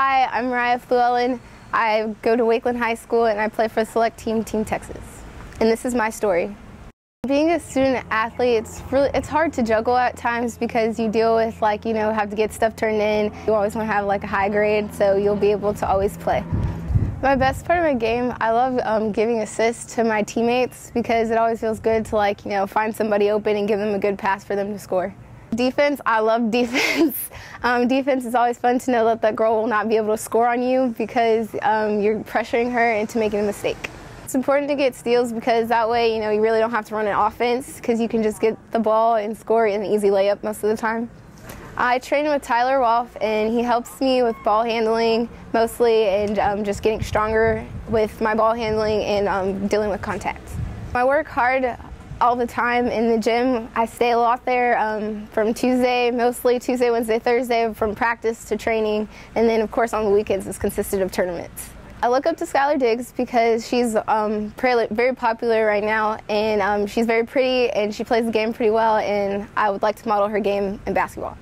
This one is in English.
Hi, I'm Mariah Fluellen. I go to Wakeland High School and I play for the select team, Team Texas. And this is my story. Being a student athlete, it's hard to juggle at times because you deal with have to get stuff turned in. You always want to have a high grade, so you'll be able to always play. My best part of my game, I love giving assists to my teammates because it always feels good to find somebody open and give them a good pass for them to score. Defense, I love defense. Defense is always fun to know that that girl will not be able to score on you because you're pressuring her into making a mistake. It's important to get steals because that way you really don't have to run an offense because you can just get the ball and score an easy layup most of the time. I train with Tyler Wolf and he helps me with ball handling mostly and just getting stronger with my ball handling and dealing with contact. I work hard all the time in the gym. I stay a lot there from mostly Tuesday, Wednesday, Thursday, from practice to training, and then of course on the weekends it's consisted of tournaments. I look up to Skylar Diggs because she's very popular right now, and she's very pretty and she plays the game pretty well, and I would like to model her game in basketball.